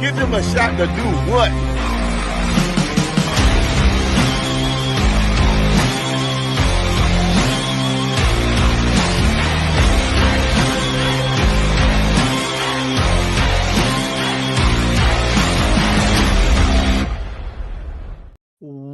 Give them a shot to do what?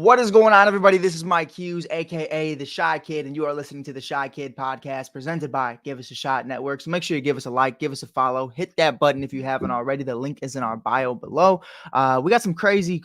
What is going on, everybody? This is Mike Hughes, aka The Shy Kid, and you are listening to The Shy Kid podcast presented by Give Us a Shot Network. So make sure you give us a like, give us a follow, hit that button if you haven't already. The link is in our bio below. We got some crazy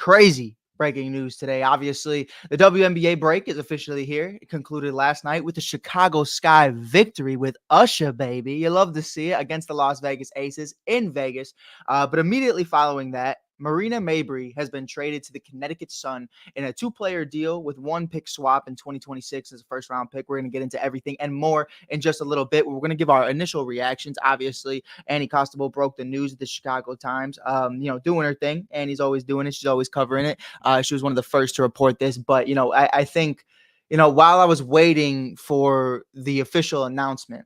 breaking news today. Obviously, the WNBA break is officially here. It concluded last night with the Chicago Sky victory with Usher, baby. You love to see it against the Las Vegas Aces in Vegas. But immediately following that, MARINA MABREY has been traded to the Connecticut Sun in a two-player deal with one pick swap in 2026 as a first-round pick. We're going to get into everything and more in just a little bit. We're going to give our initial reactions. Obviously, Annie Costabile broke the news at the Chicago Times, doing her thing. Annie's always doing it. She's always covering it. She was one of the first to report this. But, I think, while I was waiting for the official announcement,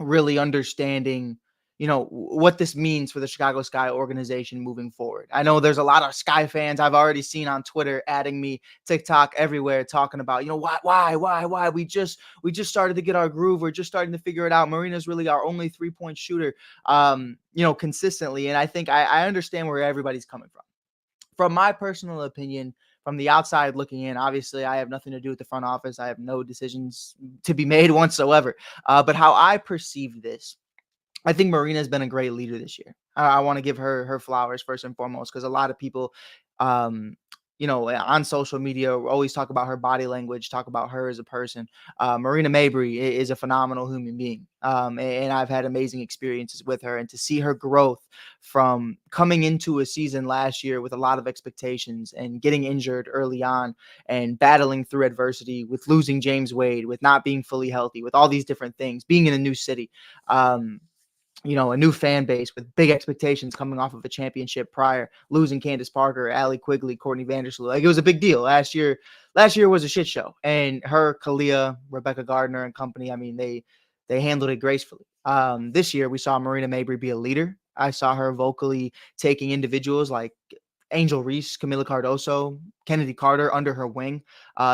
really understanding what this means for the Chicago Sky organization moving forward. I know there's a lot of Sky fans I've already seen on Twitter adding me, TikTok, everywhere, talking about, why we just started to get our groove. We're just starting to figure it out. Marina's really our only 3-point shooter, consistently. And I think I understand where everybody's coming from. From my personal opinion, from the outside looking in, obviously I have nothing to do with the front office. I have no decisions to be made whatsoever. But how I perceive this, I think Marina has been a great leader this year. I want to give her flowers first and foremost, because a lot of people, on social media always talk about her body language, talk about her as a person. MARINA MABREY is a phenomenal human being. And I've had amazing experiences with her, and to see her growth from coming into a season last year with a lot of expectations and getting injured early on and battling through adversity with losing James Wade, with not being fully healthy, with all these different things, being in a new city, a new fan base with big expectations coming off of a championship prior, losing Candace Parker, Allie Quigley, Courtney Vandersloot. Like, it was a big deal. Last year was a shit show. And her, Kalia, Rebecca Gardner and company, I mean, they handled it gracefully. This year we saw MARINA MABREY be a leader. I saw her vocally taking individuals like Angel Reese, Camila Cardoso, Kennedy Carter under her wing,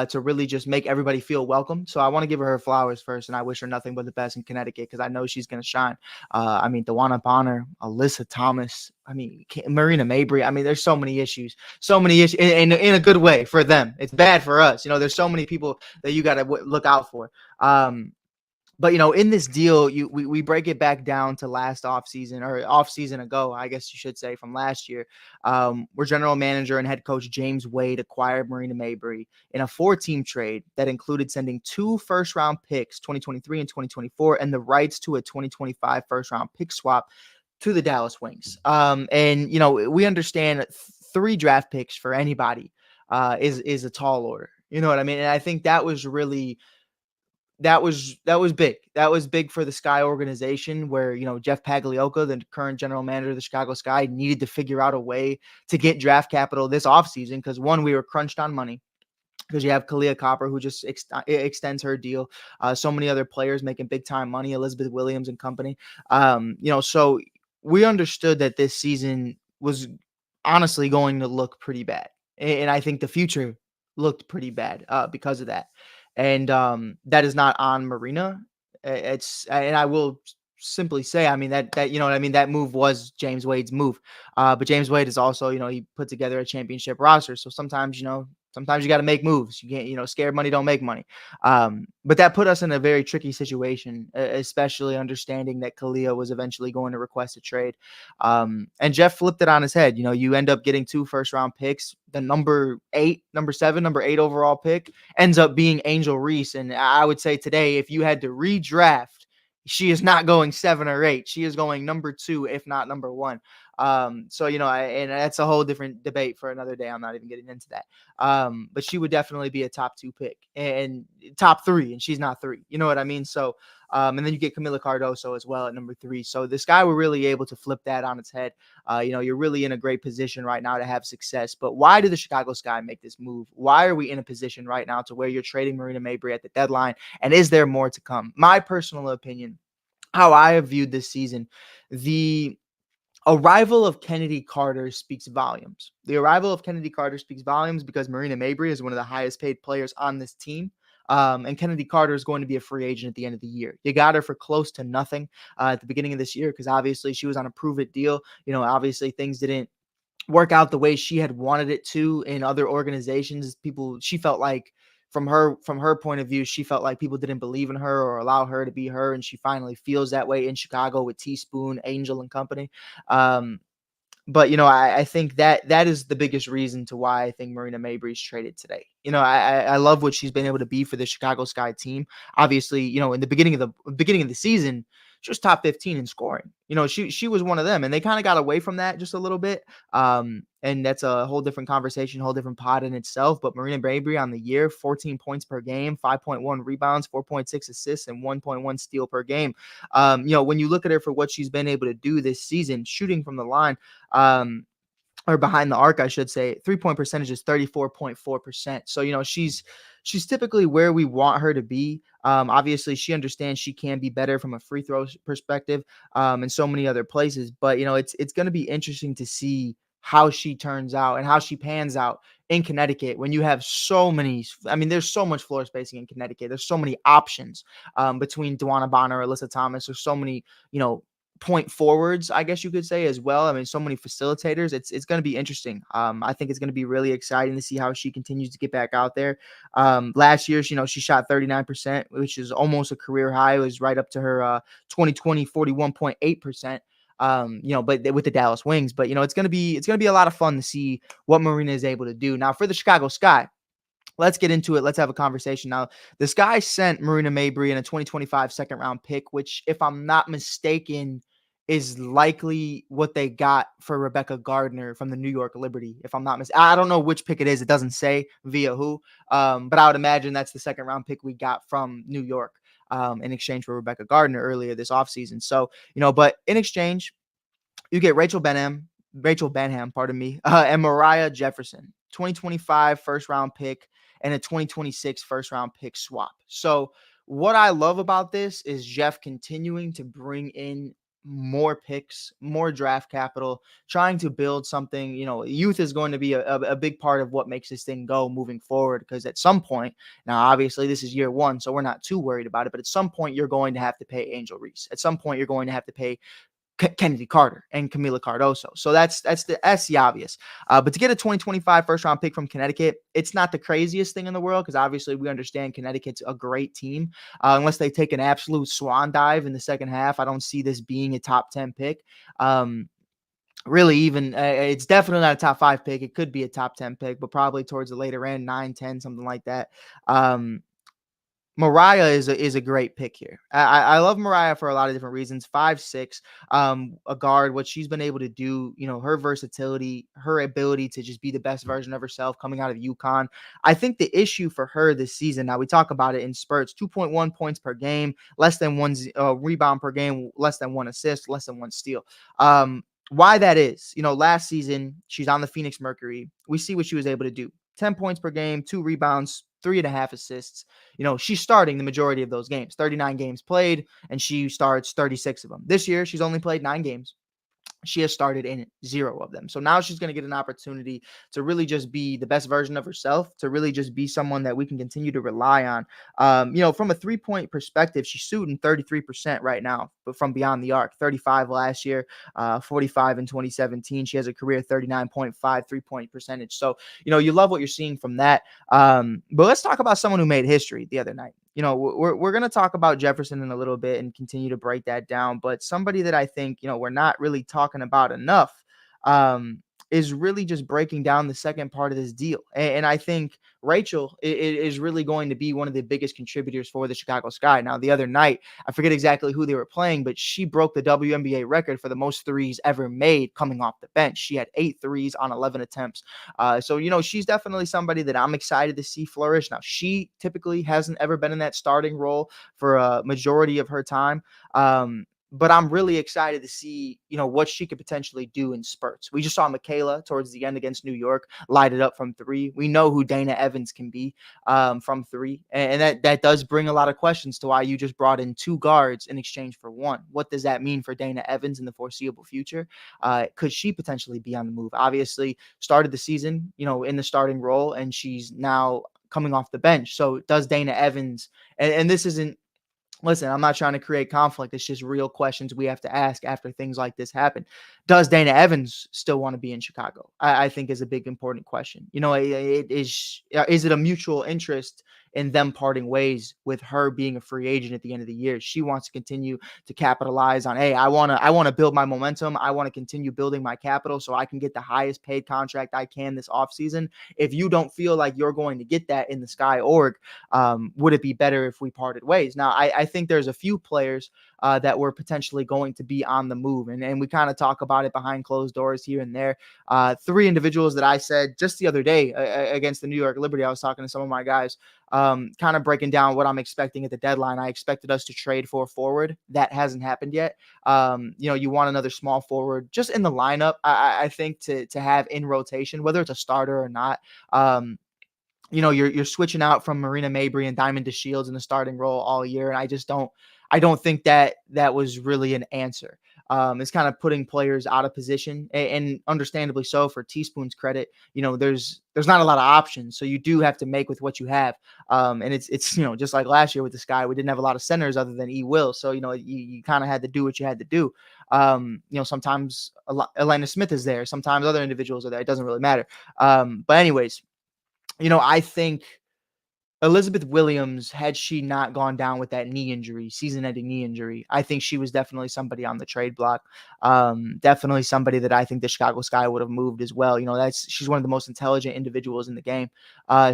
to really just make everybody feel welcome. So I want to give her flowers first, and I wish her nothing but the best in Connecticut, because I know she's going to shine. DeWanna Bonner, Alyssa Thomas, MARINA MABREY. There's so many issues in a good way for them. It's bad for us. There's so many people that you got to look out for. But, in this deal, we break it back down to last offseason ago, I guess you should say, from last year, where general manager and head coach James Wade acquired MARINA MABREY in a 4-team trade that included sending 2 first-round picks, 2023 and 2024, and the rights to a 2025 first-round pick swap to the Dallas Wings. We understand 3 draft picks for anybody is a tall order. You know what I mean? And I think that was really... That was big. That was big for the Sky organization, where, Jeff Pagliocca, the current general manager of the Chicago Sky, needed to figure out a way to get draft capital this offseason, because, one, we were crunched on money, because you have Kalia Copper, who just extends her deal. So many other players making big time money, Elizabeth Williams and company. So we understood that this season was honestly going to look pretty bad. And I think the future looked pretty bad because of that. And that is not on Marina. And I will simply say, that move was James Wade's move. But James Wade is also, he put together a championship roster. So sometimes you got to make moves. You can't, scared money don't make money. But that put us in a very tricky situation, especially understanding that Kalia was eventually going to request a trade. And Jeff flipped it on his head. You end up getting 2 first-round picks. The number 8 overall pick ends up being Angel Reese. And I would say today, if you had to redraft, she is not going 7 or 8. She is going number 2, if not number 1. And that's a whole different debate for another day. I'm not even getting into that. But she would definitely be a top 2 pick and top 3, and she's not 3. You know what I mean? So, and then you get Camila Cardoso as well at number 3. So this guy were really able to flip that on its head. You're really in a great position right now to have success. But why did the Chicago Sky make this move? Why are we in a position right now to where you're trading MARINA MABREY at the deadline? And is there more to come? My personal opinion, how I have viewed this season, the arrival of Kennedy Carter speaks volumes. The arrival of Kennedy Carter speaks volumes because Marina Mabrey is one of the highest paid players on this team. And Kennedy Carter is going to be a free agent at the end of the year. You got her for close to nothing at the beginning of this year because obviously she was on a prove it deal. Obviously things didn't work out the way she had wanted it to in other organizations. She felt like from her point of view, she felt like people didn't believe in her or allow her to be her, and she finally feels that way in Chicago with Teaspoon, Angel, and company. Um, but I think that is the biggest reason to why I think Marina Mabrey's traded today. I love what she's been able to be for the Chicago Sky team. Obviously, in the beginning of the season, she was top 15 in scoring. She was one of them, and they kind of got away from that just a little bit. And that's a whole different conversation, whole different pod in itself. But Marina Mabrey on the year, 14 points per game, 5.1 rebounds, 4.6 assists, and 1.1 steal per game. When you look at her for what she's been able to do this season, shooting from the line, um, or behind the arc, I should say, 3-point percentage is 34.4%. So, she's typically where we want her to be. Obviously, she understands she can be better from a free throw perspective, and so many other places. But it's going to be interesting to see how she turns out and how she pans out in Connecticut when you have so many. I mean, there's so much floor spacing in Connecticut. There's so many options between Dewana Bonner, Alyssa Thomas. There's so many, point forwards, I guess you could say, as well. I mean, so many facilitators. It's going to be interesting. I think it's going to be really exciting to see how she continues to get back out there. Last year, she shot 39%, which is almost a career high. It was right up to her 2020 41.8%. But with the Dallas Wings. But it's gonna be a lot of fun to see what Marina is able to do. Now for the Chicago Sky, let's get into it. Let's have a conversation. Now, the Sky sent Marina Mabrey in a 2025 second round pick, which, if I'm not mistaken, is likely what they got for Rebecca Gardner from the New York Liberty. If I'm not mistaken, I don't know which pick it is. It doesn't say via who, but I would imagine that's the second round pick we got from New York in exchange for Rebecca Gardner earlier this offseason. So, but in exchange, you get Rachel Banham, pardon me, and Mariah Jefferson, 2025 first round pick and a 2026 first round pick swap. So what I love about this is Jeff continuing to bring in more picks, more draft capital, trying to build something. Youth is going to be a big part of what makes this thing go moving forward, because at some point, now obviously this is year one, so we're not too worried about it, but at some point you're going to have to pay Angel Reese. At some point you're going to have to pay Kennedy Carter and Camila Cardoso. So that's the obvious. But to get a 2025 first round pick from Connecticut, it's not the craziest thing in the world, because obviously we understand Connecticut's a great team. Unless they take an absolute swan dive in the second half, I don't see this being a top 10 pick. Really, even it's definitely not a top 5 pick. It could be a top 10 pick, but probably towards the later end, 9, 10, something like that. Mariah is a great pick here. I love Mariah for a lot of different reasons. 5'6", a guard. What she's been able to do, her versatility, her ability to just be the best version of herself coming out of UConn. I think the issue for her this season, now we talk about it in spurts: 2.1 points per game, less than one rebound per game, less than one assist, less than one steal. Why that is, last season she's on the Phoenix Mercury. We see what she was able to do: 10 points per game, 2 rebounds, 3.5 assists. She's starting the majority of those games, 39 games played, and she starts 36 of them. This year, she's only played 9 games. She has started in 0 of them. So now she's going to get an opportunity to really just be the best version of herself, to really just be someone that we can continue to rely on. From a 3-point perspective, she's shooting 33% right now, but from beyond the arc, 35 last year, 45 in 2017. She has a career 39.5 3-point percentage. So, you love what you're seeing from that. But let's talk about someone who made history the other night. We're going to talk about Jefferson in a little bit and continue to break that down. But somebody that I think, we're not really talking about enough is really just breaking down the second part of this deal. And I think Rachel is really going to be one of the biggest contributors for the Chicago Sky. Now, the other night, I forget exactly who they were playing, but she broke the WNBA record for the most threes ever made coming off the bench. She had 8 threes on 11 attempts. So, she's definitely somebody that I'm excited to see flourish. Now, she typically hasn't ever been in that starting role for a majority of her time. but I'm really excited to see, what she could potentially do in spurts. We just saw Michaela towards the end against New York light it up from three. We know who Dana Evans can be from three, and that does bring a lot of questions to why you just brought in two guards in exchange for one. What does that mean for Dana Evans in the foreseeable future? Could she potentially be on the move? Obviously, started the season, in the starting role, and she's now coming off the bench. So does Dana Evans, and this isn't, listen, I'm not trying to create conflict. It's just real questions we have to ask after things like this happen. Does Dana Evans still want to be in Chicago? I think is a big important question. Is it a mutual interest in them parting ways with her being a free agent at the end of the year? She wants to continue to capitalize on, hey, I want to build my momentum. I want to continue building my capital so I can get the highest paid contract I can this offseason. If you don't feel like you're going to get that in the Sky org, would it be better if we parted ways? Now, I think there's a few players that were potentially going to be on the move, and we kind of talk about it behind closed doors here and there. Three individuals that I said just the other day against the New York Liberty. I was talking to some of my guys, kind of breaking down what I'm expecting at the deadline. I expected us to trade for a forward. That hasn't happened yet. You want another small forward just in the lineup. I think to have in rotation, whether it's a starter or not. You're switching out from Marina Mabrey and Diamond DeShields in the starting role all year, and I don't think that was really an answer. It's kind of putting players out of position, and understandably so. For Teaspoon's credit, there's not a lot of options, so you do have to make with what you have. And it's just like last year with the Sky, we didn't have a lot of centers other than Will, so you kind of had to do what you had to do. Sometimes Elena Smith is there, sometimes other individuals are there. It doesn't really matter. But anyways. I think Elizabeth Williams, had she not gone down with that knee injury, season-ending knee injury, I think she was definitely somebody on the trade block. Definitely somebody that I think the Chicago Sky would have moved as well. She's one of the most intelligent individuals in the game.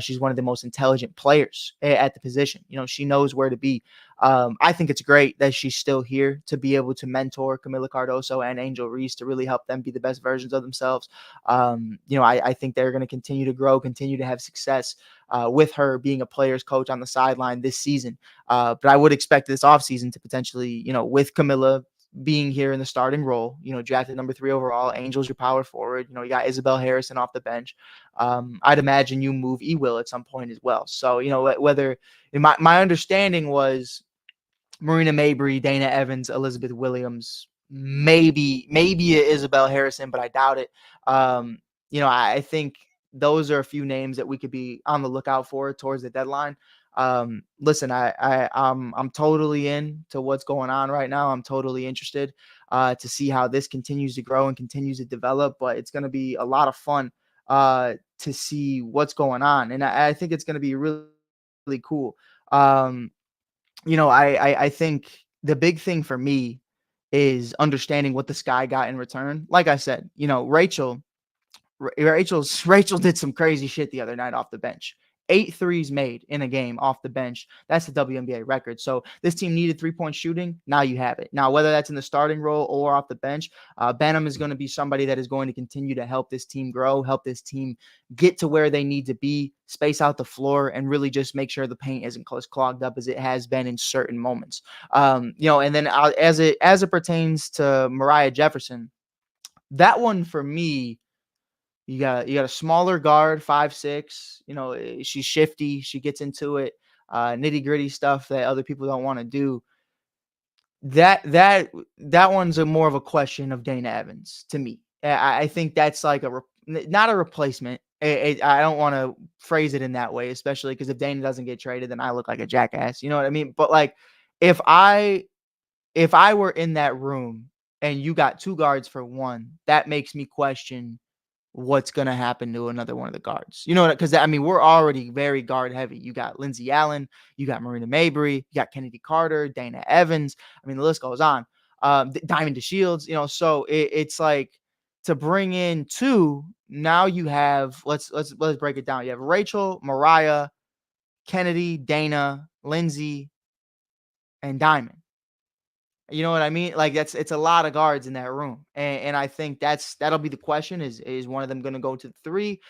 She's one of the most intelligent players at the position. She knows where to be. I think it's great that she's still here to be able to mentor Camila Cardoso and Angel Reese to really help them be the best versions of themselves. I think they're going to continue to grow, continue to have success with her being a player's coach on the sideline this season. But I would expect this offseason to potentially, with Camila being here in the starting role, drafted number 3 overall, Angel's your power forward. You got Isabel Harrison off the bench. I'd imagine you move Will at some point as well. So, whether my understanding was Marina Mabrey, Dana Evans, Elizabeth Williams, maybe Isabel Harrison, but I doubt it. I think those are a few names that we could be on the lookout for towards the deadline. Listen, I'm totally in to what's going on right now. I'm totally interested to see how this continues to grow and continues to develop, but it's going to be a lot of fun to see what's going on. And I think it's going to be really, really cool. I think the big thing for me is understanding what the Sky got in return. Like I said, Rachel did some crazy shit the other night off the bench. 8 threes made in a game off the bench. That's the WNBA record. So this team needed 3-point shooting. Now you have it. Now, whether that's in the starting role or off the bench, BANHAM is going to be somebody that is going to continue to help this team grow, help this team get to where they need to be, space out the floor, and really just make sure the paint isn't as clogged up as it has been in certain moments. And then as it pertains to Mariah Jefferson, that one for me, you got a smaller guard, 5'6". She's shifty. She gets into it, nitty gritty stuff that other people don't want to do. That one's more of a question of Dana Evans to me. I think that's like not a replacement. I don't want to phrase it in that way, especially because if Dana doesn't get traded, then I look like a jackass. You know what I mean? But like, if I were in that room and you got 2 guards for 1, that makes me question what's going to happen to another one of the guards. Because we're already very guard heavy. You got Lindsey Allen, you got Marina Mabrey, you got Kennedy Carter, Dana Evans. The list goes on. Diamond DeShields, so it's like to bring in 2. Now you have, let's break it down. You have Rachel, Mariah, Kennedy, Dana, Lindsey, and Diamond. You know what I mean? Like it's a lot of guards in that room. And I think that'll be the question is one of them going to go to the 3?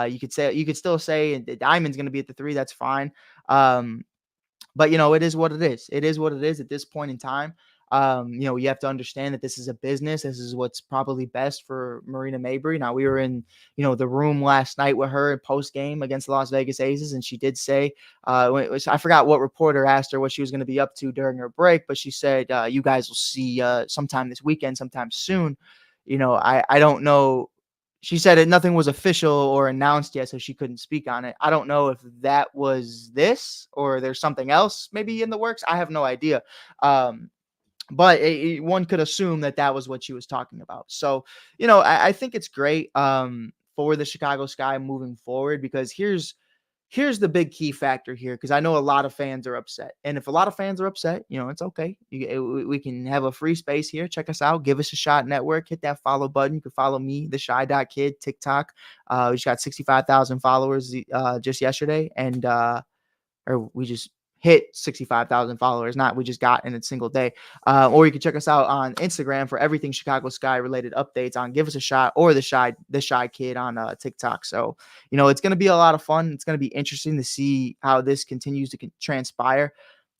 You could still say the Diamond's going to be at the 3. That's fine. But it is what it is. It is what it is at this point in time. You have to understand that this is a business. This is what's probably best for Marina Mabrey. Now, we were in, the room last night with her post game against the Las Vegas Aces, and she did say, I forgot what reporter asked her what she was going to be up to during her break, but she said, you guys will see sometime this weekend, sometime soon. I don't know. She said that nothing was official or announced yet, so she couldn't speak on it. I don't know if that was this or there's something else maybe in the works. I have no idea. But one could assume that that was what she was talking about. So, I think it's great for the Chicago Sky moving forward, because here's the big key factor here, because I know a lot of fans are upset. And if a lot of fans are upset, it's okay. We can have a free space here. Check us out. Give us a shot network. Hit that follow button. You can follow me, the Shy.Kid, TikTok. We just got 65,000 followers just yesterday. And or we just hit 65,000 followers, not we just got in a single day. Or you can check us out on Instagram for everything Chicago Sky related updates on Give Us a Shot, or the Shy Kid on TikTok. So, it's going to be a lot of fun. It's going to be interesting to see how this continues to transpire.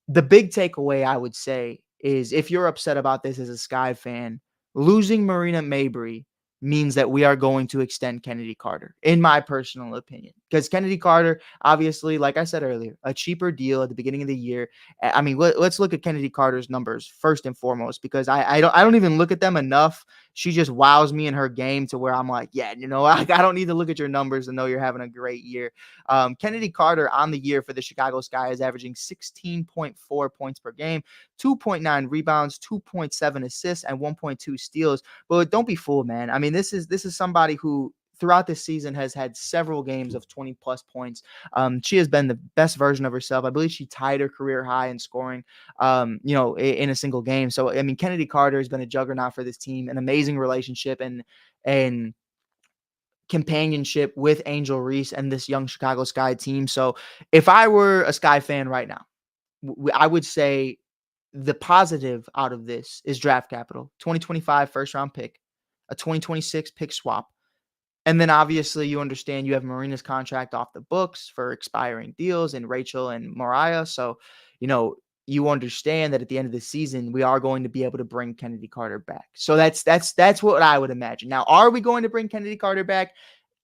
The big takeaway, I would say, is if you're upset about this as a Sky fan, losing Marina Mabrey means that we are going to extend Kennedy Carter, in my personal opinion. Because Kennedy Carter, obviously, like I said earlier, a cheaper deal at the beginning of the year. I mean, let's look at Kennedy Carter's numbers first and foremost, because I don't even look at them enough. She just wows me in her game to where I'm like, yeah, I don't need to look at your numbers to know you're having a great year. Kennedy Carter on the year for the Chicago Sky is averaging 16.4 points per game, 2.9 rebounds, 2.7 assists, and 1.2 steals. But don't be fooled, man. I mean, this is somebody who throughout this season has had several games of 20 plus points. She has been the best version of herself. I believe she tied her career high in scoring, in a single game. So, I mean, Kennedy Carter has been a juggernaut for this team, an amazing relationship and companionship with Angel Reese and this young Chicago Sky team. So if I were a Sky fan right now, I would say the positive out of this is draft capital, 2025 first round pick, a 2026 pick swap. And then obviously you understand you have Marina's contract off the books for expiring deals, and Rachel and Mariah. So, you understand that at the end of the season, we are going to be able to bring Kennedy Carter back. So that's what I would imagine. Now, are we going to bring Kennedy Carter back?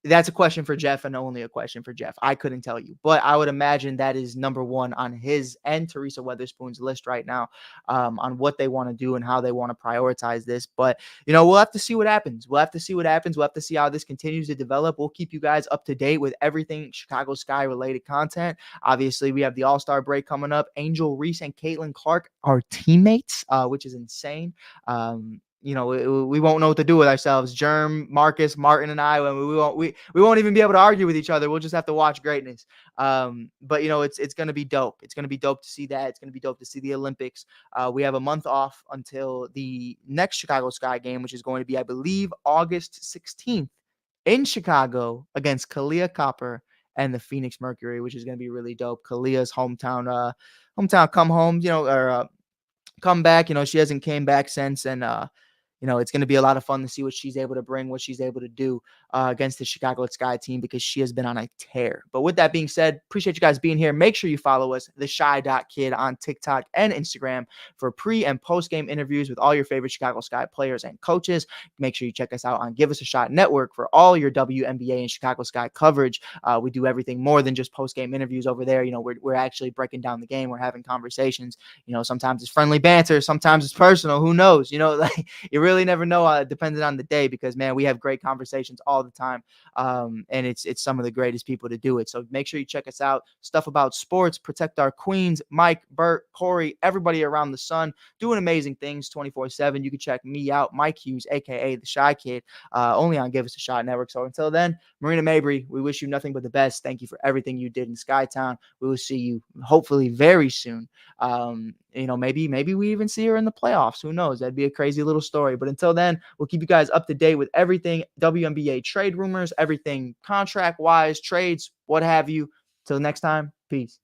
That's a question for Jeff, and only a question for Jeff. I couldn't tell you, but I would imagine that is number one on his and Teresa Weatherspoon's list right now, on what they want to do and how they want to prioritize this. But, we'll have to see what happens. We'll have to see how this continues to develop. We'll keep you guys up to date with everything Chicago Sky related content. Obviously, we have the All-Star break coming up. Angel Reese and Caitlin Clark are teammates, which is insane. We won't know what to do with ourselves. Germ, Marcus, Martin, and I, we won't even be able to argue with each other. We'll just have to watch greatness. But it's going to be dope. It's going to be dope to see that. It's going to be dope to see the Olympics. We have a month off until the next Chicago Sky game, which is going to be, I believe, August 16th in Chicago against Kalia Copper and the Phoenix Mercury, which is going to be really dope. Kalia's hometown come home, or come back. She hasn't came back since, and it's going to be a lot of fun to see what she's able to bring, what she's able to do against the Chicago Sky team, because she has been on a tear. But with that being said, appreciate you guys being here. Make sure you follow us, the Shy.Kid, on TikTok and Instagram for pre and post game interviews with all your favorite Chicago Sky players and coaches. Make sure you check us out on Give Us a Shot Network for all your WNBA and Chicago Sky coverage. We do everything more than just post game interviews over there. We're actually breaking down the game. We're having conversations. Sometimes it's friendly banter, sometimes it's personal. Who knows? Like, you really never know, depending on the day, because, man, we have great conversations all the time. And it's some of the greatest people to do it. So make sure you check us out. Stuff about sports, protect our queens, Mike, Bert, Corey, everybody around the sun doing amazing things 24/7. You can check me out, Mike Hughes, aka the Shy Kid, only on Give Us a Shot Network. So until then, Marina Mabrey, we wish you nothing but the best. Thank you for everything you did in Skytown. We will see you hopefully very soon. Maybe we even see her in the playoffs. Who knows? That'd be a crazy little story. But until then, we'll keep you guys up to date with everything WNBA trade rumors, everything contract wise, trades, what have you. Till next time, peace.